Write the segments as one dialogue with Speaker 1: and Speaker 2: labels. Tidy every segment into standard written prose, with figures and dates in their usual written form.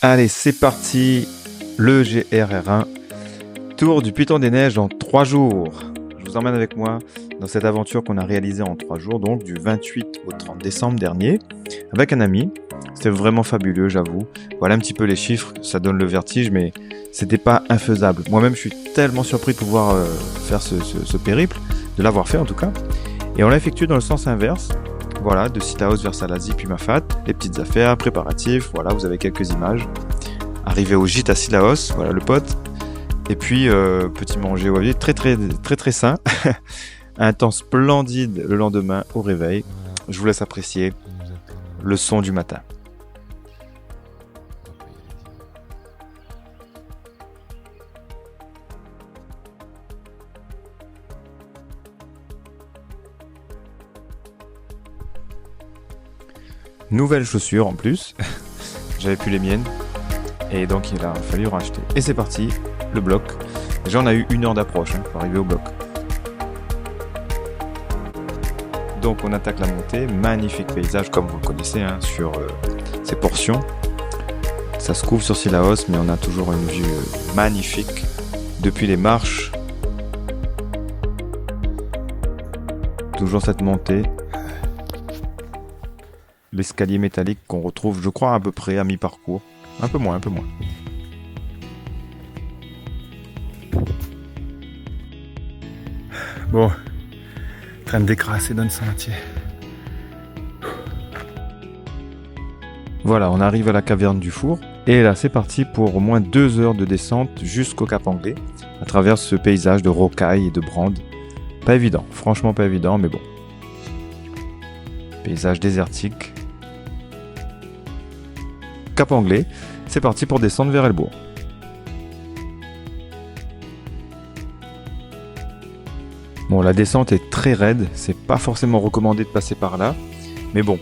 Speaker 1: Allez, c'est parti, le GRR1, tour du Piton des Neiges en 3 jours. Je vous emmène avec moi dans cette aventure qu'on a réalisée en 3 jours, donc du 28 au 30 décembre dernier, avec un ami. C'était vraiment fabuleux, j'avoue. Voilà un petit peu les chiffres, ça donne le vertige, mais c'était pas infaisable. Moi-même, je suis tellement surpris de pouvoir faire ce périple, de l'avoir fait en tout cas. Et on l'a effectué dans le sens inverse. Voilà, de Cilaos vers Salazie puis Mafat, les petites affaires, préparatifs, voilà, vous avez quelques images. Arrivé au gîte à Cilaos, voilà le pote. Et puis, petit manger au avis, très sain. Un temps splendide le lendemain au réveil. Je vous laisse apprécier le son du matin. Nouvelles chaussures en plus, j'avais plus les miennes et donc il a fallu racheter. Et c'est parti, le bloc. Déjà on a eu 1 heure d'approche pour arriver au bloc. Donc on attaque la montée, magnifique paysage comme vous le connaissez sur ces portions. Ça se couvre sur Cilaos mais on a toujours une vue magnifique depuis les marches. Toujours cette montée. L'escalier métallique qu'on retrouve, je crois, à peu près à mi-parcours. Un peu moins. Bon, train de décrasser dans le sentier. Voilà, on arrive à la caverne du four. Et là, c'est parti pour au moins 2 heures de descente jusqu'au Cap Anglais, à travers ce paysage de rocailles et de brandes. Pas évident, franchement pas évident, mais bon. Paysage désertique. Cap Anglais, c'est parti pour descendre vers Elbourg. Bon, la descente est très raide, c'est pas forcément recommandé de passer par là, mais bon,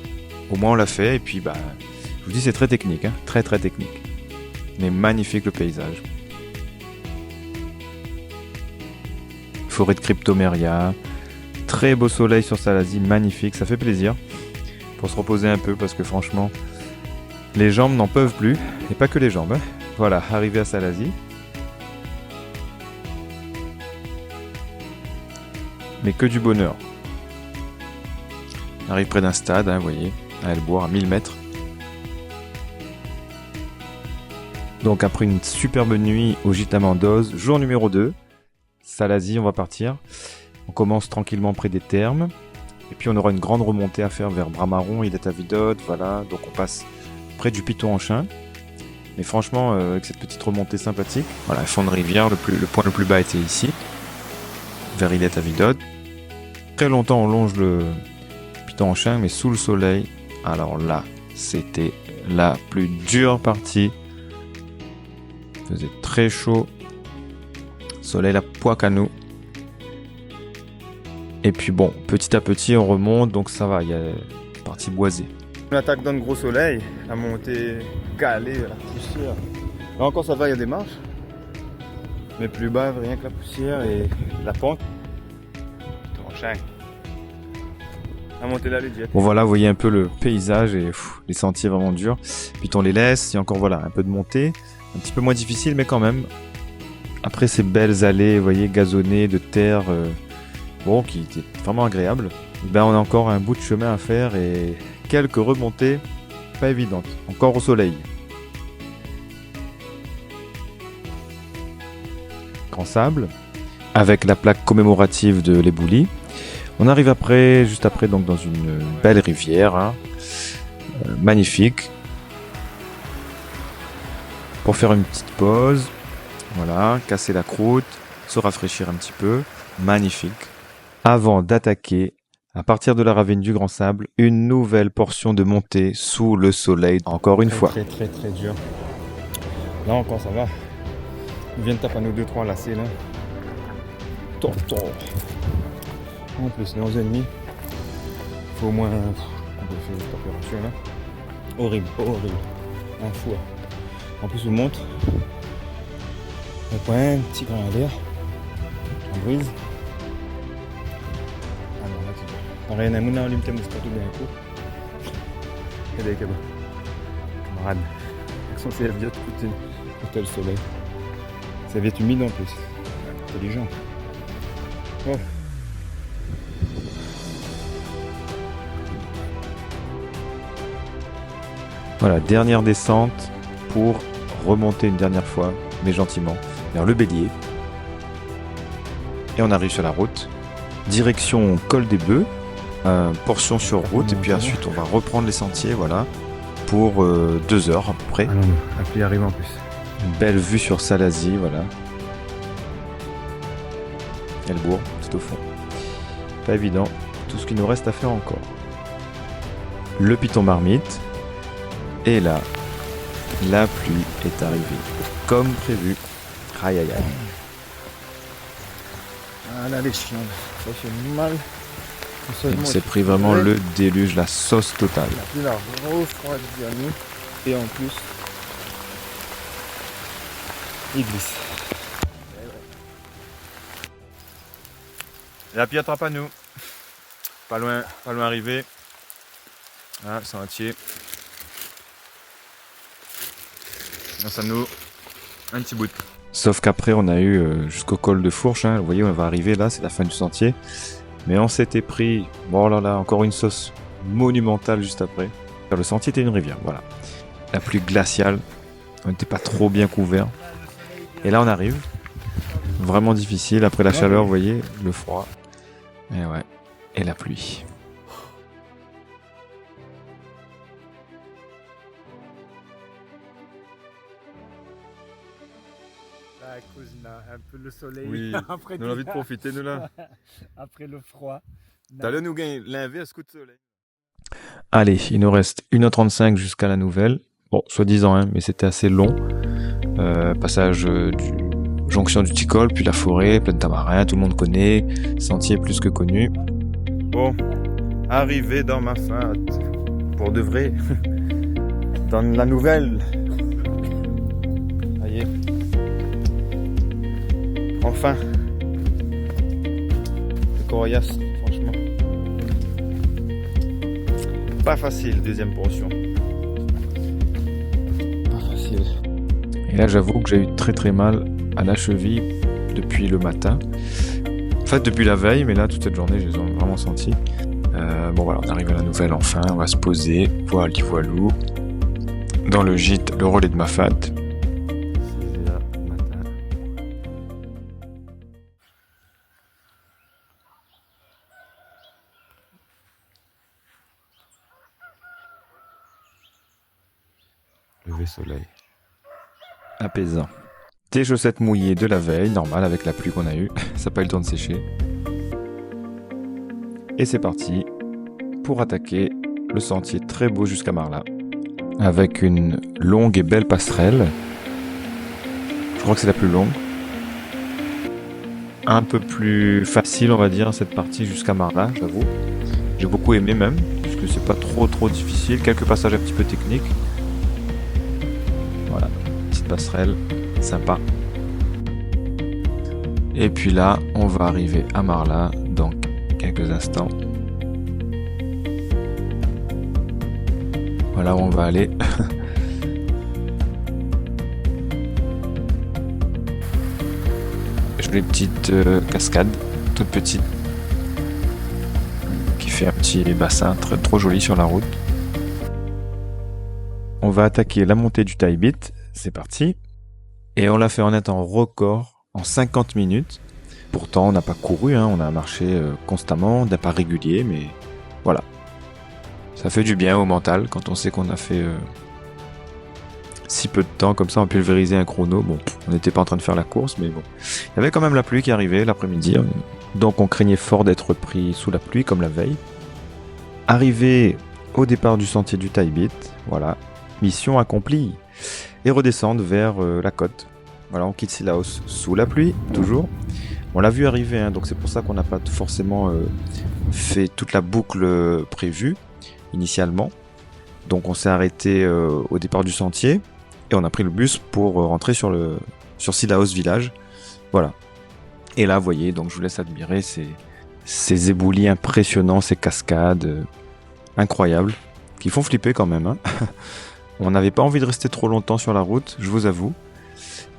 Speaker 1: au moins on l'a fait, et puis je vous dis c'est très technique, très technique, mais magnifique le paysage. Forêt de cryptoméria, très beau soleil sur Salazie, magnifique, ça fait plaisir, pour se reposer un peu, parce que franchement, les jambes n'en peuvent plus, et pas que les jambes. Voilà, arrivé à Salazie. Mais que du bonheur. On arrive près d'un stade, vous voyez, à Elbourg, à 1000 mètres. Donc après une superbe nuit au gîte à Mandoz, jour numéro 2, Salazie, on va partir. On commence tranquillement près des thermes, et puis on aura une grande remontée à faire vers Bramaron, Illet Avidot, voilà, donc on passe près du Piton en Chien, mais franchement avec cette petite remontée sympathique. Voilà, fond de rivière, le point le plus bas était ici, vers Illet Avidot. Très longtemps on longe le Piton en Chien, mais sous le soleil, alors là c'était la plus dure partie. Il faisait très chaud, soleil la poique à nous. Et puis bon, petit à petit on remonte, donc ça va, il y a une partie boisée. On attaque dans le gros soleil, la montée calée, la poussière. Là encore ça va, il y a des marches. Mais plus bas, rien que la poussière et la pente. La montée là, les jets. Bon voilà, vous voyez un peu le paysage et les sentiers vraiment durs. Puis on les laisse, il y a encore voilà, un peu de montée. Un petit peu moins difficile, mais quand même. Après ces belles allées, vous voyez, gazonnées de terre, qui étaient vraiment agréables. Ben on a encore un bout de chemin à faire et quelques remontées pas évidentes, encore au soleil. Grand sable, avec la plaque commémorative de l'Éboulis. On arrive juste après donc dans une belle rivière, magnifique, pour faire une petite pause, voilà, casser la croûte, se rafraîchir un petit peu, magnifique, avant d'attaquer à partir de la ravine du Grand Sable, une nouvelle portion de montée sous le soleil, encore une fois. Très dur. Là encore ça va. Ils viennent taper à nos 2-3 lacets là. Tonton. En plus, les 11h30. Faut au moins. On peut faire cette température là. Horrible. Un fou. En plus, on monte. On prend un petit grain à l'air. On brise. Pareil, on a un limité moustache bien coup. Et des camarades. son serviette quand t'as le soleil. Serviette humide en plus. Intelligent. Oh. Voilà, dernière descente pour remonter une dernière fois, mais gentiment, vers le Bélier. Et on arrive sur la route. Direction Col des Bœufs, portion sur route, et puis ensuite on va reprendre les sentiers, voilà, pour 2 heures à peu près. Ah non, la pluie arrive en plus. Une belle vue sur Salazie, voilà. Et le bourg, tout au fond. Pas évident, tout ce qu'il nous reste à faire encore. Le Piton Marmite. Et là, la pluie est arrivée, comme prévu. Aïe aïe aïe. Ah là les chiens, ça fait mal. On s'est pris vraiment le déluge, la sauce totale. La pluie refroidi à nous. Et en plus, il glisse. La pluie attrape à nous. Pas loin arrivé. Ah, sentier. Grâce à nous, un petit bout. Sauf qu'après, on a eu jusqu'au col de Fourche. Hein. Vous voyez, on va arriver là, c'est la fin du sentier. Mais on s'était pris, bon là là, encore une sauce monumentale juste après. Le sentier était une rivière, voilà. La pluie glaciale, on n'était pas trop bien couvert. Et là, on arrive. Vraiment difficile. Après la chaleur, vous voyez, le froid. Et ouais, et la pluie.
Speaker 2: À cause un peu le soleil.
Speaker 1: Oui,
Speaker 2: après
Speaker 1: nous avons envie de profiter, nous là.
Speaker 2: Après le froid.
Speaker 1: T'as le nous gagner l'inverse coup de soleil. Allez, il nous reste 1h35 jusqu'à la nouvelle. Bon, soi-disant, hein, mais c'était assez long. Passage du jonction du Ticol, puis la forêt, plein de tamarins, tout le monde connaît. Sentier plus que connu. Bon, arrivé dans ma fat. Pour de vrai. Dans la nouvelle. Ça y est. Enfin, le Coroyas, franchement, pas facile, deuxième portion. Pas facile. Et là, j'avoue que j'ai eu très mal à la cheville depuis le matin. En fait, depuis la veille, mais là, toute cette journée, je les ai vraiment sentis. Bon, voilà, on arrive à la nouvelle enfin, on va se poser, voilou, dans le gîte, le relais de ma fat. Lever soleil. Apaisant. Tes chaussettes mouillées de la veille, normal avec la pluie qu'on a eue, ça n'a pas eu le temps de sécher. Et c'est parti pour attaquer le sentier très beau jusqu'à Marla, avec une longue et belle passerelle. Je crois que c'est la plus longue. Un peu plus facile, on va dire, cette partie jusqu'à Marla, j'avoue. J'ai beaucoup aimé même, puisque c'est pas trop difficile. Quelques passages un petit peu techniques. Voilà, petite passerelle, sympa. Et puis là, on va arriver à Marla dans quelques instants. Voilà où on va aller. Jolie petite cascade, toute petite, qui fait un petit bassin trop joli sur la route. On va attaquer la montée du Taibit, c'est parti. Et on l'a fait en un temps record, en 50 minutes. Pourtant, on n'a pas couru, hein, on a marché constamment, d'un pas régulier, mais voilà. Ça fait du bien au mental quand on sait qu'on a fait si peu de temps, comme ça on pulvérisait un chrono. Bon, on n'était pas en train de faire la course, mais bon. Il y avait quand même la pluie qui arrivait l'après-midi, donc on craignait fort d'être pris sous la pluie comme la veille. Arrivé au départ du sentier du Taibit, voilà, mission accomplie. Et redescendre vers la côte. Voilà, on quitte Sillaos sous la pluie, toujours. On l'a vu arriver, hein, donc c'est pour ça qu'on n'a pas forcément fait toute la boucle prévue initialement. Donc on s'est arrêté au départ du sentier et on a pris le bus pour rentrer sur Sillaos village. Voilà. Et là, vous voyez, donc je vous laisse admirer ces éboulis impressionnants, ces cascades incroyables qui font flipper quand même. Hein. On n'avait pas envie de rester trop longtemps sur la route, je vous avoue,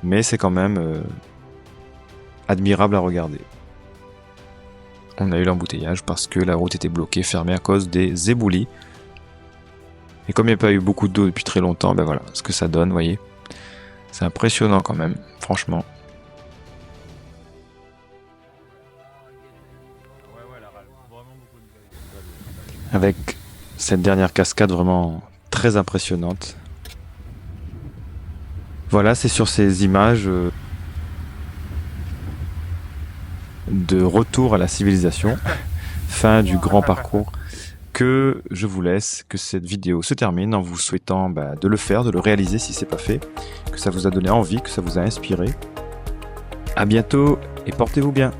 Speaker 1: mais c'est quand même admirable à regarder. On a eu l'embouteillage parce que la route était bloquée, fermée à cause des éboulis. Et comme il n'y a pas eu beaucoup d'eau depuis très longtemps, ben voilà ce que ça donne, vous voyez. C'est impressionnant quand même, franchement. Avec cette dernière cascade vraiment très impressionnante. Voilà, c'est sur ces images de retour à la civilisation, fin du grand parcours, que je vous laisse, que cette vidéo se termine en vous souhaitant de le faire, de le réaliser si c'est pas fait, que ça vous a donné envie, que ça vous a inspiré. À bientôt et portez-vous bien.